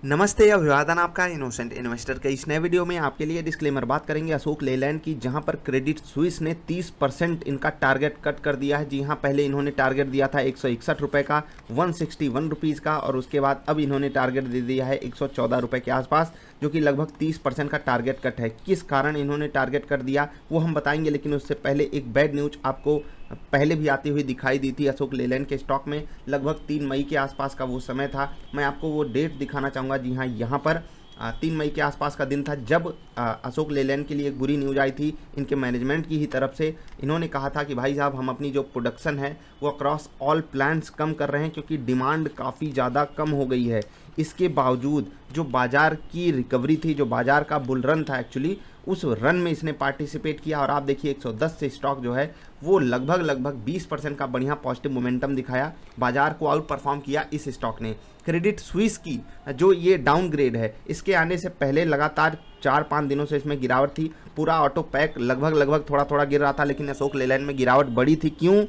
नमस्ते या अभिवादन आपका इनोसेंट इन्वेस्टर के इस नए वीडियो में आपके लिए डिस्क्लेमर बात करेंगे अशोक लेलैंड की, जहां पर क्रेडिट स्विस ने 30% इनका टारगेट कट कर दिया है। जी हां, पहले इन्होंने टारगेट दिया था 161 रुपये का, 161 रुपीज़ का, और उसके बाद अब इन्होंने टारगेट दे दिया है 114 रुपये के आसपास, जो कि लगभग 30% का टारगेट कट है। किस कारण इन्होंने टारगेट कर दिया वो हम बताएंगे, लेकिन उससे पहले एक बैड न्यूज आपको पहले भी आती हुई दिखाई दी थी अशोक लेलैंड के स्टॉक में। लगभग 3 मई के आसपास का वो समय था। मैं आपको वो डेट दिखाना चाहूँगा। जी हाँ, यहाँ पर 3 मई के आसपास का दिन था जब अशोक लेलैंड के लिए एक बुरी न्यूज़ आई थी इनके मैनेजमेंट की ही तरफ से। इन्होंने कहा था कि भाई साहब, हम अपनी जो प्रोडक्शन है वो अक्रॉस ऑल प्लांट्स कम कर रहे हैं क्योंकि डिमांड काफ़ी ज़्यादा कम हो गई है। इसके बावजूद जो बाज़ार की रिकवरी थी, जो बाज़ार का बुल रन था एक्चुअली, उस रन में इसने पार्टिसिपेट किया और आप देखिए 110 से स्टॉक जो है वो लगभग 20% का बढ़िया पॉजिटिव मोमेंटम दिखाया। बाजार को आउट परफॉर्म किया इस स्टॉक ने। क्रेडिट स्विस की जो ये डाउनग्रेड है, इसके आने से पहले लगातार 4-5 दिनों से इसमें गिरावट थी। पूरा ऑटो पैक लगभग थोड़ा थोड़ा गिर रहा था, लेकिन अशोक लेलैंड में गिरावट बड़ी थी। क्यों?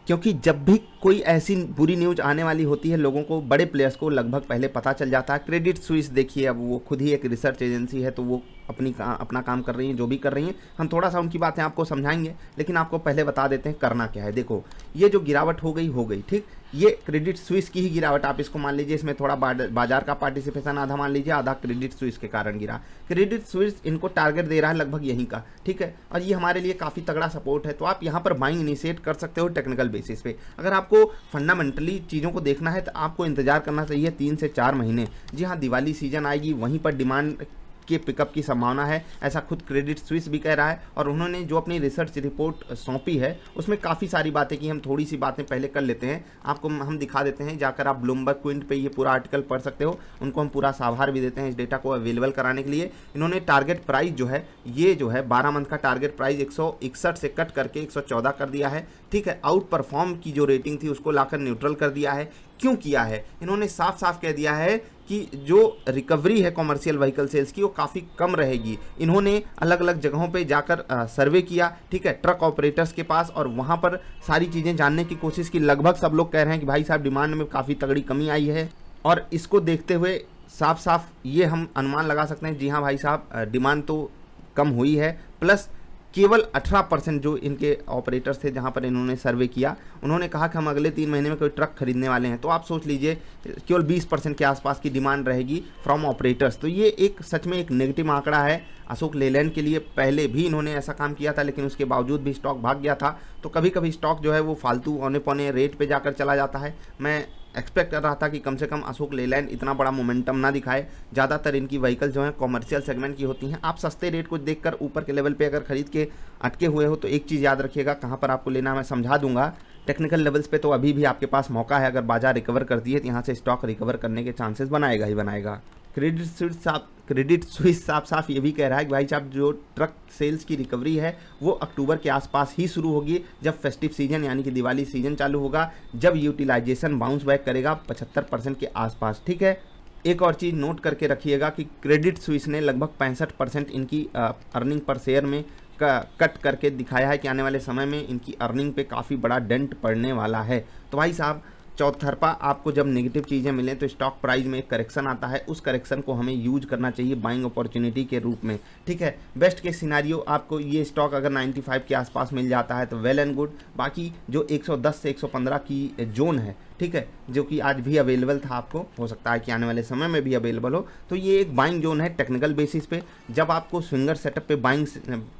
क्योंकि जब भी कोई ऐसी बुरी न्यूज़ आने वाली होती है, लोगों को, बड़े प्लेयर्स को लगभग पहले पता चल जाता है। क्रेडिट स्विस देखिए, अब वो खुद ही एक रिसर्च एजेंसी है, तो वो अपना काम कर रही हैं, जो भी कर रही हैं। हम थोड़ा सा उनकी बातें आपको समझाएंगे, लेकिन आपको पहले बता देते हैं करना क्या है। देखो, ये जो गिरावट हो गई ठीक, ये क्रेडिट स्विस की ही गिरावट आप इसको मान लीजिए। इसमें थोड़ा बाजार का पार्टिसिपेशन आधा मान लीजिए, आधा क्रेडिट स्विस के कारण गिरा। क्रेडिट स्विस इनको टारगेट दे रहा है लगभग यहीं का, ठीक है, और ये हमारे लिए काफ़ी तगड़ा सपोर्ट है। तो आप यहाँ पर बाइंग इनिशिएट कर सकते हो टेक्निकल बेसिस पे। अगर आपको फंडामेंटली चीज़ों को देखना है तो आपको इंतजार करना चाहिए 3 से 4 महीने। जी हाँ, दिवाली सीजन आएगी, वहीं पर डिमांड के पिकअप की संभावना है, ऐसा खुद क्रेडिट स्विस भी कह रहा है। और उन्होंने जो अपनी रिसर्च रिपोर्ट सौंपी है उसमें काफ़ी सारी बातें की। हम थोड़ी सी बातें पहले कर लेते हैं, आपको हम दिखा देते हैं। जाकर आप ब्लूमबर्ग क्विंट पे ये पूरा आर्टिकल पढ़ सकते हो। उनको हम पूरा साभार भी देते हैं इस डेटा को अवेलेबल कराने के लिए। इन्होंने टारगेट प्राइस जो है, ये जो है 12 मंथ का टारगेट प्राइस 161 से कट करके 114 कर दिया है, ठीक है। आउट परफॉर्म की जो रेटिंग थी उसको लाकर न्यूट्रल कर दिया है। क्यों किया है? इन्होंने साफ साफ कह दिया है कि जो रिकवरी है कॉमर्शियल व्हीकल सेल्स की वो काफ़ी कम रहेगी। इन्होंने अलग अलग जगहों पे जाकर सर्वे किया, ठीक है, ट्रक ऑपरेटर्स के पास, और वहाँ पर सारी चीज़ें जानने की कोशिश की। लगभग सब लोग कह रहे हैं कि भाई साहब, डिमांड में काफ़ी तगड़ी कमी आई है। और इसको देखते हुए साफ साफ ये हम अनुमान लगा सकते हैं, जी हाँ भाई साहब, डिमांड तो कम हुई है, प्लस केवल 18% जो इनके ऑपरेटर्स थे जहां पर इन्होंने सर्वे किया, उन्होंने कहा कि हम अगले 3 महीने में कोई ट्रक खरीदने वाले हैं। तो आप सोच लीजिए, केवल 20% के आसपास की डिमांड रहेगी फ्रॉम ऑपरेटर्स। तो ये एक सच में एक नेगेटिव आंकड़ा है अशोक लेलैंड के लिए। पहले भी इन्होंने ऐसा काम किया था, लेकिन उसके बावजूद भी स्टॉक भाग गया था। तो कभी कभी स्टॉक जो है वो फालतू औने पौने रेट पे जाकर चला जाता है। मैं एक्सपेक्ट कर रहा था कि कम से कम अशोक लेलैंड इतना बड़ा मोमेंटम ना दिखाए। ज़्यादातर इनकी व्हीकल जो है कॉमर्शियल सेगमेंट की होती हैं। आप सस्ते रेट को देखकर ऊपर के लेवल पे अगर खरीद के अटके हुए हो तो एक चीज़ याद रखिएगा, कहाँ पर आपको लेना मैं समझा दूंगा। टेक्निकल लेवल्स पे तो अभी भी आपके पास मौका है। अगर बाजार रिकवर करती है तो यहाँ से स्टॉक रिकवर करने के चांसेस बनाएगा ही बनाएगा। क्रेडिट स्विस साफ साफ ये भी कह रहा है कि भाई साहब, जो ट्रक सेल्स की रिकवरी है वो अक्टूबर के आसपास ही शुरू होगी, जब फेस्टिव सीजन यानी कि दिवाली सीजन चालू होगा, जब यूटिलाइजेशन बाउंस बैक करेगा 75% के आसपास, ठीक है। एक और चीज़ नोट करके रखिएगा कि क्रेडिट स्विस ने लगभग 65% इनकी अर्निंग पर शेयर में कट करके दिखाया है कि आने वाले समय में इनकी अर्निंग पे काफ़ी बड़ा डेंट पड़ने वाला है। तो भाई साहब, चौतरफा आपको जब नेगेटिव चीज़ें मिलें तो स्टॉक प्राइस में एक करेक्शन आता है, उस करेक्शन को हमें यूज करना चाहिए बाइंग अपॉर्चुनिटी के रूप में, ठीक है। बेस्ट के सिनारियो आपको ये स्टॉक अगर 95 के आसपास मिल जाता है तो वेल एंड गुड। बाकी जो 110 से 115 की जोन है, ठीक है, जो कि आज भी अवेलेबल था, आपको हो सकता है कि आने वाले समय में भी अवेलेबल हो, तो ये एक बाइंग जोन है टेक्निकल बेसिस पे। जब आपको स्विंगर सेटअप पे बाइंग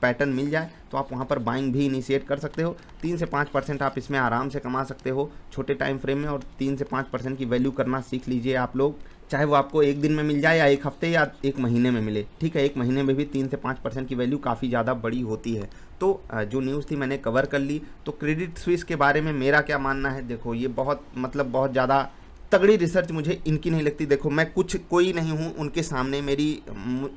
पैटर्न मिल जाए तो आप वहाँ पर बाइंग भी इनिशिएट कर सकते हो। 3 से 5% आप इसमें आराम से कमा सकते हो छोटे टाइम फ्रेम में। और 3 से 5% की वैल्यू करना सीख लीजिए आप लोग, चाहे वो आपको एक दिन में मिल जाए या एक हफ्ते या एक महीने में मिले, ठीक है। एक महीने में भी 3 से 5% की वैल्यू काफ़ी ज़्यादा बड़ी होती है। तो जो न्यूज़ थी मैंने कवर कर ली। तो क्रेडिट स्विस के बारे में मेरा क्या मानना है, देखो ये बहुत बहुत ज़्यादा तगड़ी रिसर्च मुझे इनकी नहीं लगती। देखो, मैं कोई नहीं हूँ उनके सामने,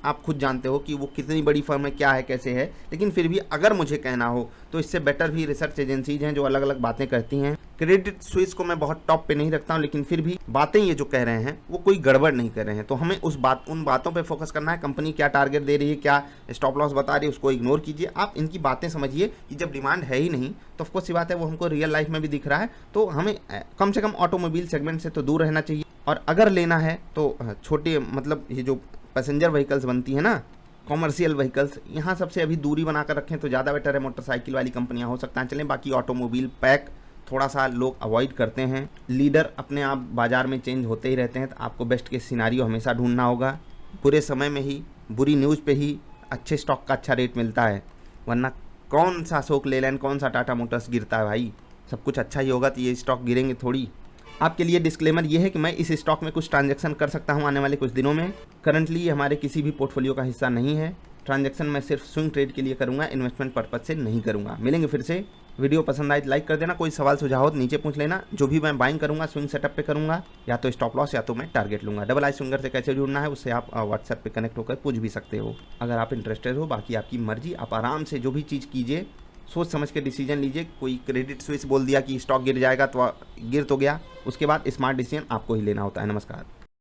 आप खुद जानते हो कि वो कितनी बड़ी फर्म है, क्या है, कैसे है। लेकिन फिर भी अगर मुझे कहना हो तो इससे बेटर भी रिसर्च एजेंसीज हैं जो अलग अलग बातें करती हैं। क्रेडिट स्विस को मैं बहुत टॉप पे नहीं रखता हूँ, लेकिन फिर भी बातें ये जो कह रहे हैं वो कोई गड़बड़ नहीं कर रहे हैं। तो हमें उन बातों पे फोकस करना है। कंपनी क्या टारगेट दे रही है, क्या स्टॉप लॉस बता रही है, उसको इग्नोर कीजिए। आप इनकी बातें समझिए कि जब डिमांड है ही नहीं तो ऑफकोर्स सी बात है, वो हमको रियल लाइफ में भी दिख रहा है। तो हमें कम से कम ऑटोमोबाइल सेगमेंट से तो दूर रहना चाहिए। और अगर लेना है तो छोटे मतलब ये जो पैसेंजर व्हीकल्स बनती है ना, कॉमर्शियल व्हीकल्स, यहाँ सबसे अभी दूरी बनाकर रखें तो ज़्यादा बेटर है। मोटरसाइकिल वाली कंपनियाँ हो सकता है चलें, बाकी ऑटोमोबाइल पैक थोड़ा सा लोग अवॉइड करते हैं। लीडर अपने आप बाज़ार में चेंज होते ही रहते हैं, तो आपको बेस्ट केस सिनारियो हमेशा ढूंढना होगा। बुरे समय में ही, बुरी न्यूज़ पे ही अच्छे स्टॉक का अच्छा रेट मिलता है, वरना कौन सा अशोक लेलैंड, कौन सा टाटा मोटर्स गिरता है भाई। सब कुछ अच्छा ही होगा तो ये स्टॉक गिरेंगे थोड़ी। आपके लिए डिस्क्लेमर ये है कि मैं इस स्टॉक में कुछ ट्रांजैक्शन कर सकता हूं आने वाले कुछ दिनों में। करंटली ये हमारे किसी भी पोर्टफोलियो का हिस्सा नहीं है। ट्रांजैक्शन मैं सिर्फ स्विंग ट्रेड के लिए करूंगा, इन्वेस्टमेंट पर्पज से नहीं करूंगा। मिलेंगे फिर से। वीडियो पसंद आए तो लाइक कर देना, कोई सवाल सुझाव हो तो नीचे पूछ लेना। जो भी मैं बाइंग करूंगा स्विंग सेटअप पे करूंगा, या तो स्टॉप लॉस या तो मैं टारगेट लूंगा। डबल आई स्विंगर से कैसे जुड़ना है उससे आप व्हाट्सएप पे कनेक्ट होकर पूछ भी सकते हो अगर आप इंटरेस्टेड हो। बाकी आपकी मर्जी, आप आराम से जो भी चीज़ कीजिए सोच समझ के डिसीजन लीजिए। कोई क्रेडिट स्विस बोल दिया कि स्टॉक गिर जाएगा तो गिर तो गया, उसके बाद स्मार्ट डिसीजन आपको ही लेना होता है। नमस्कार।